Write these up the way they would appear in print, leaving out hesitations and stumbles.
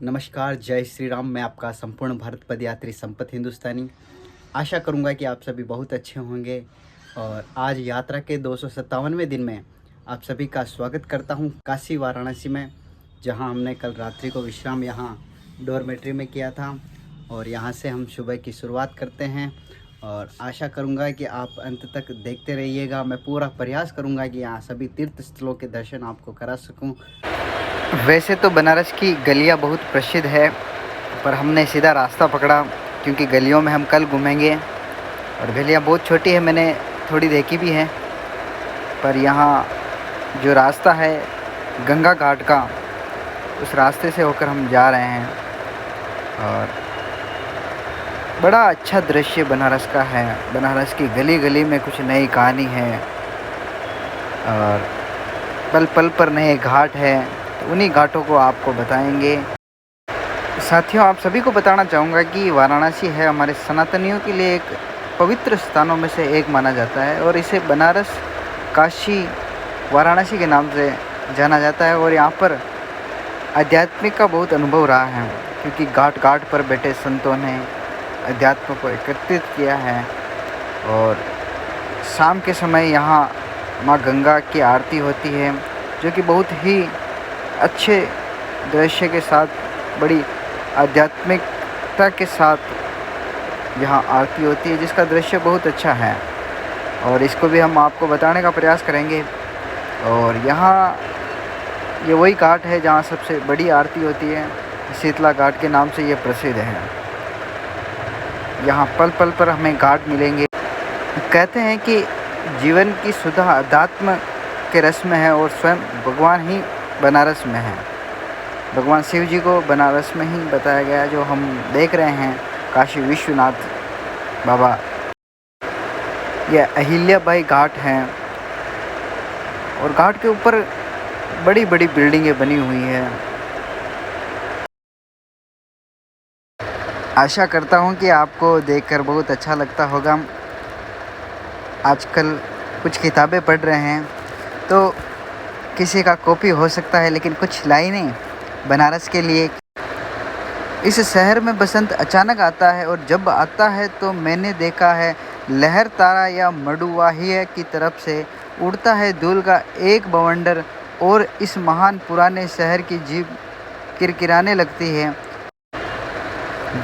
नमस्कार, जय श्री राम। मैं आपका संपूर्ण भारत पदयात्री संपत हिंदुस्तानी। आशा करूंगा कि आप सभी बहुत अच्छे होंगे और आज यात्रा के 257वें दिन में आप सभी का स्वागत करता हूं काशी वाराणसी में, जहां हमने कल रात्रि को विश्राम यहां डॉर्मेट्री में किया था और यहां से हम सुबह की शुरुआत करते हैं और आशा करूंगा कि आप अंत तक देखते रहिएगा। मैं पूरा प्रयास करूंगा कि यहाँ सभी तीर्थ स्थलों के दर्शन आपको करा सकूं। वैसे तो बनारस की गलियां बहुत प्रसिद्ध है, पर हमने सीधा रास्ता पकड़ा क्योंकि गलियों में हम कल घूमेंगे और गलियां बहुत छोटी है, मैंने थोड़ी देखी भी है। पर यहाँ जो रास्ता है गंगा घाट का, उस रास्ते से होकर हम जा रहे हैं और बड़ा अच्छा दृश्य बनारस का है। बनारस की गली गली में कुछ नई कहानी है और पल पल पर नए घाट हैं, तो उन्हीं घाटों को आपको बताएंगे। साथियों, आप सभी को बताना चाहूँगा कि वाराणसी है हमारे सनातनियों के लिए एक पवित्र स्थानों में से एक माना जाता है और इसे बनारस, काशी, वाराणसी के नाम से जाना जाता है। और यहाँ पर आध्यात्मिक का बहुत अनुभव रहा है क्योंकि घाट घाट पर बैठे संतों ने अध्यात्म को एकत्रित किया है और शाम के समय यहाँ माँ गंगा की आरती होती है, जो कि बहुत ही अच्छे दृश्य के साथ, बड़ी आध्यात्मिकता के साथ यहाँ आरती होती है, जिसका दृश्य बहुत अच्छा है और इसको भी हम आपको बताने का प्रयास करेंगे। और यहाँ ये वही घाट है जहाँ सबसे बड़ी आरती होती है, शीतला घाट के नाम से ये प्रसिद्ध है। यहाँ पल पल पर हमें घाट मिलेंगे। कहते हैं कि जीवन की सुधा अध्यात्म के रस में है और स्वयं भगवान ही बनारस में है। भगवान शिव जी को बनारस में ही बताया गया, जो हम देख रहे हैं काशी विश्वनाथ बाबा। यह अहिल्याबाई घाट हैं और घाट के ऊपर बड़ी बड़ी बिल्डिंगें बनी हुई हैं। आशा करता हूं कि आपको देखकर बहुत अच्छा लगता होगा। आजकल कुछ किताबें पढ़ रहे हैं तो किसी का कॉपी हो सकता है, लेकिन कुछ लाइनें बनारस के लिए। इस शहर में बसंत अचानक आता है और जब आता है तो मैंने देखा है लहर तारा या मडुवाहिया की तरफ से उड़ता है धूल का एक बवंडर और इस महान पुराने शहर की जीभ किरकिराने लगती है।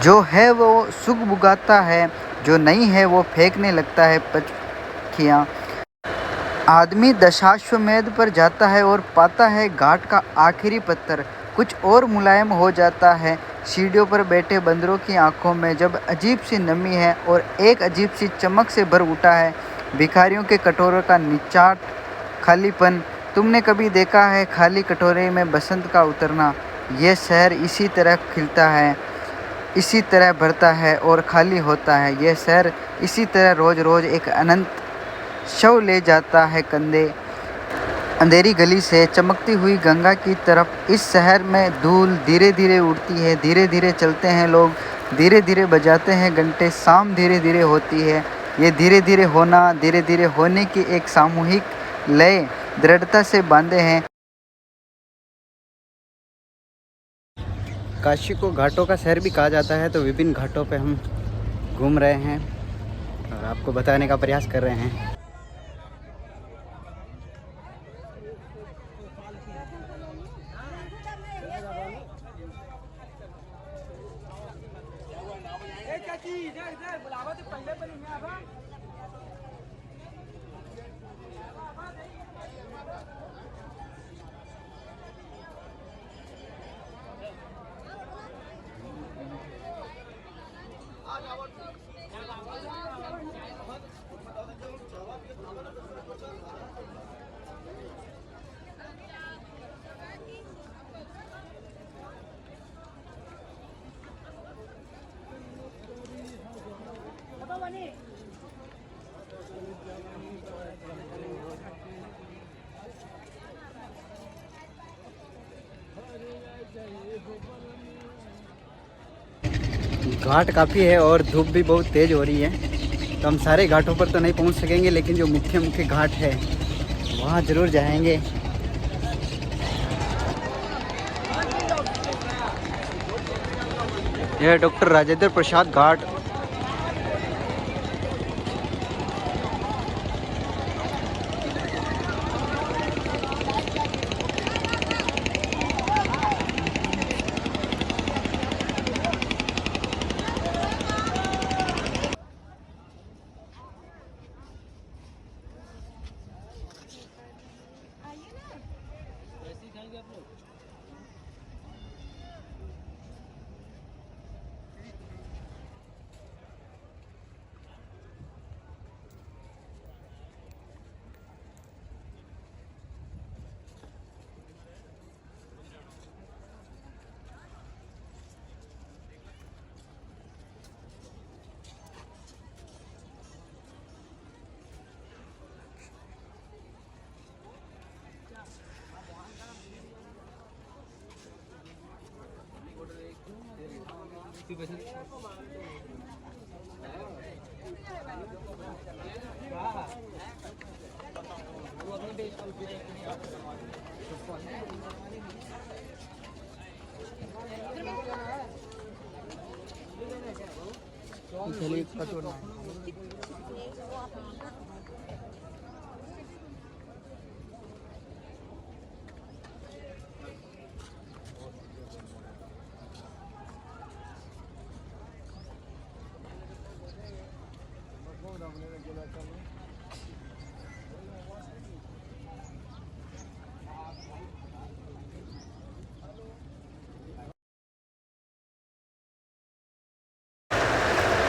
जो है वो सुख बुगाता है, जो नहीं है वो फेंकने लगता है पक्षियाँ। आदमी दशाश्वमेध पर जाता है और पाता है घाट का आखिरी पत्थर कुछ और मुलायम हो जाता है। सीढ़ियों पर बैठे बंदरों की आंखों में जब अजीब सी नमी है और एक अजीब सी चमक से भर उठा है भिखारियों के कटोरों का निचाट खालीपन। तुमने कभी देखा है खाली कटोरे में बसंत का उतरना? यह शहर इसी तरह खिलता है, इसी तरह भरता है और खाली होता है। यह शहर इसी तरह रोज़ रोज़ एक अनंत शव ले जाता है कंधे। अंधेरी गली से चमकती हुई गंगा की तरफ इस शहर में धूल धीरे धीरे उड़ती है। धीरे धीरे चलते हैं लोग, धीरे धीरे बजाते हैं घंटे। शाम धीरे धीरे होती है। ये धीरे धीरे होना, धीरे धीरे होने की एक सामूहिक लय दृढ़ता से बांधे हैं। काशी को घाटों का शहर भी कहा जाता है, तो विभिन्न घाटों पे हम घूम रहे हैं और आपको बताने का प्रयास कर रहे हैं। घाट काफ़ी है और धूप भी बहुत तेज़ हो रही है, तो हम सारे घाटों पर तो नहीं पहुंच सकेंगे, लेकिन जो मुख्य मुख्य घाट है वहाँ ज़रूर जाएंगे। यह है डॉक्टर राजेंद्र प्रसाद घाट।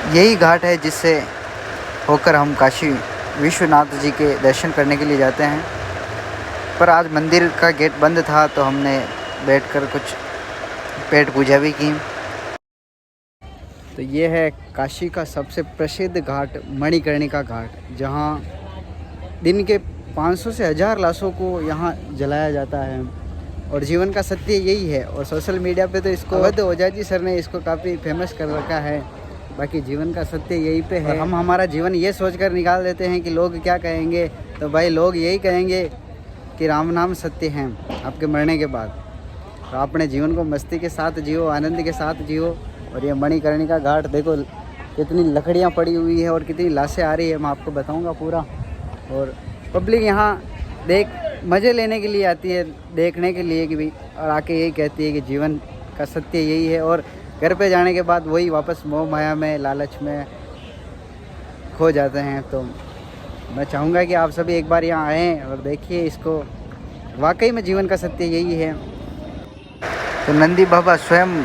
यही घाट है जिससे होकर हम काशी विश्वनाथ जी के दर्शन करने के लिए जाते हैं। पर आज मंदिर का गेट बंद था तो हमने बैठकर कुछ पेट पूजा भी की। तो ये है काशी का सबसे प्रसिद्ध घाट मणिकर्णिका घाट, जहाँ दिन के 500 से 1000 लाशों को यहाँ जलाया जाता है और जीवन का सत्य यही है। और सोशल मीडिया पे तो इसको अवध ओझा जी सर ने इसको काफ़ी फेमस कर रखा है, बाकी जीवन का सत्य यही पे है। हम हमारा जीवन ये सोचकर निकाल देते हैं कि लोग क्या कहेंगे, तो भाई लोग यही कहेंगे कि राम नाम सत्य हैं आपके मरने के बाद। तो अपने जीवन को मस्ती के साथ जियो, आनंद के साथ जियो। और ये मणिकर्णिका घाट देखो कितनी लकड़ियाँ पड़ी हुई है और कितनी लाशें आ रही है, मैं आपको बताऊँगा पूरा। और पब्लिक यहाँ मज़े लेने के लिए आती है, देखने के लिए कि भाई, और आके यही कहती है कि जीवन का सत्य यही है। और घर पे जाने के बाद वही वापस मोह माया में, लालच में खो जाते हैं। तो मैं चाहूँगा कि आप सभी एक बार यहाँ आएँ और देखिए इसको, वाकई में जीवन का सत्य यही है। तो नंदी बाबा स्वयं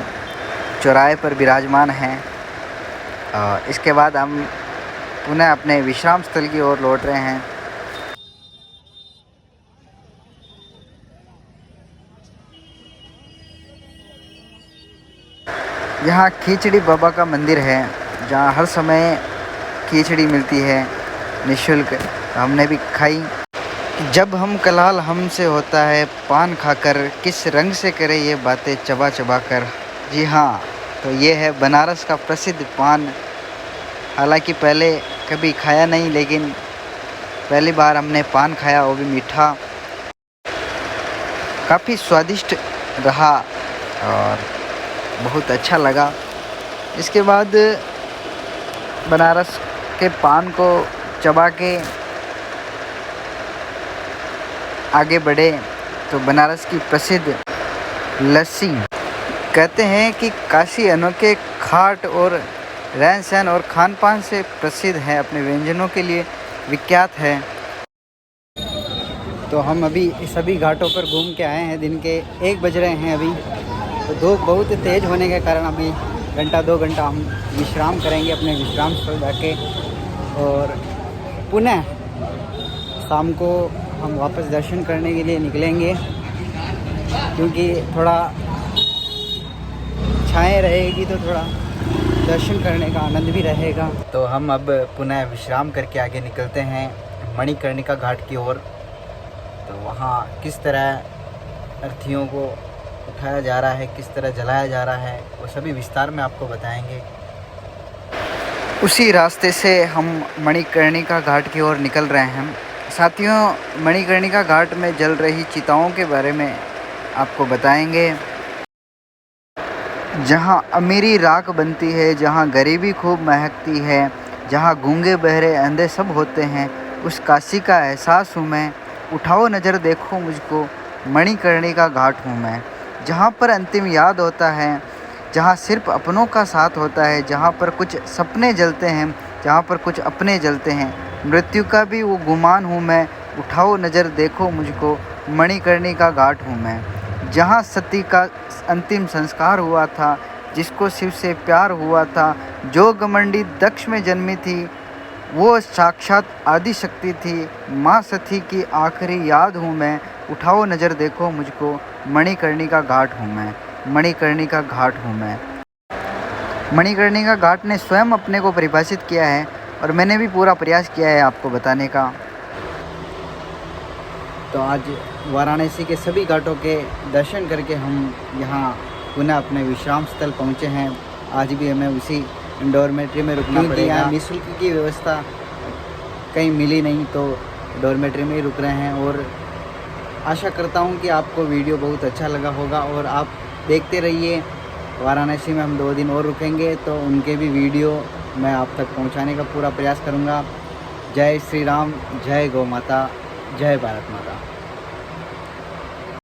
चौराहे पर विराजमान हैं। इसके बाद हम पुनः अपने विश्राम स्थल की ओर लौट रहे हैं। यहाँ खिचड़ी बाबा का मंदिर है, जहाँ हर समय खिचड़ी मिलती है निःशुल्क। हमने भी खाई। जब हम कलाल हमसे होता है पान खाकर, किस रंग से करे ये बातें चबा चबा कर। जी हाँ, तो ये है बनारस का प्रसिद्ध पान। हालांकि पहले कभी खाया नहीं, लेकिन पहली बार हमने पान खाया, वो भी मीठा, काफ़ी स्वादिष्ट रहा और बहुत अच्छा लगा। इसके बाद बनारस के पान को चबा के आगे बढ़े तो बनारस की प्रसिद्ध लस्सी, कहते हैं कि काशी अनोखे खाट और रहन सहन और खान पान से प्रसिद्ध है, अपने व्यंजनों के लिए विख्यात है। तो हम अभी सभी घाटों पर घूम के आए हैं। दिन के 1 बज रहे हैं अभी। तो धूप बहुत तेज़ होने के कारण अभी 1-2 घंटा हम विश्राम करेंगे अपने विश्राम स्थल जाके, और पुनः शाम को हम वापस दर्शन करने के लिए निकलेंगे, क्योंकि थोड़ा छाएँ रहेगी तो थोड़ा दर्शन करने का आनंद भी रहेगा। तो हम अब पुनः विश्राम करके आगे निकलते हैं मणिकर्णिका घाट की ओर। तो वहाँ किस तरह अर्थियों को उठाया जा रहा है, किस तरह जलाया जा रहा है, वो सभी विस्तार में आपको बताएंगे। उसी रास्ते से हम मणिकर्णिका घाट की ओर निकल रहे हैं। साथियों, मणिकर्णिका घाट में जल रही चिताओं के बारे में आपको बताएंगे। जहाँ अमीरी राख बनती है, जहाँ गरीबी खूब महकती है, जहाँ गूंगे बहरे अंधे सब होते हैं, उस काशी का एहसास हूँ मैं। उठाओ नज़र देखो मुझको, मणिकर्णिका घाट हूँ मैं। जहाँ पर अंतिम याद होता है, जहाँ सिर्फ अपनों का साथ होता है, जहाँ पर कुछ सपने जलते हैं, जहाँ पर कुछ अपने जलते हैं, मृत्यु का भी वो गुमान हूँ मैं। उठाओ नज़र देखो मुझको, मणिकर्णिका घाट हूँ मैं। जहाँ सती का अंतिम संस्कार हुआ था, जिसको शिव से प्यार हुआ था, जो घमंडी दक्ष में जन्मी थी, वो साक्षात आदिशक्ति थी। माँ सती की आखिरी याद हूँ मैं। उठाओ नज़र देखो मुझको, मणिकर्णिका घाट हूँ मैं। मणिकर्णिका घाट हूँ मैं। मणिकर्णिका घाट ने स्वयं अपने को परिभाषित किया है और मैंने भी पूरा प्रयास किया है आपको बताने का। तो आज वाराणसी के सभी घाटों के दर्शन करके हम यहाँ पुनः अपने विश्राम स्थल पहुँचे हैं। आज भी हमें उसी डॉर्मेट्री में रुकना पड़ेगा। यहाँ निःशुल्क की व्यवस्था कहीं मिली नहीं, तो डॉर्मेट्री में ही रुक रहे हैं। और आशा करता हूँ कि आपको वीडियो बहुत अच्छा लगा होगा और आप देखते रहिए। वाराणसी में हम 2 दिन और रुकेंगे, तो उनके भी वीडियो मैं आप तक पहुँचाने का पूरा प्रयास करूँगा। जय श्री राम, जय गौ माता, जय भारत माता।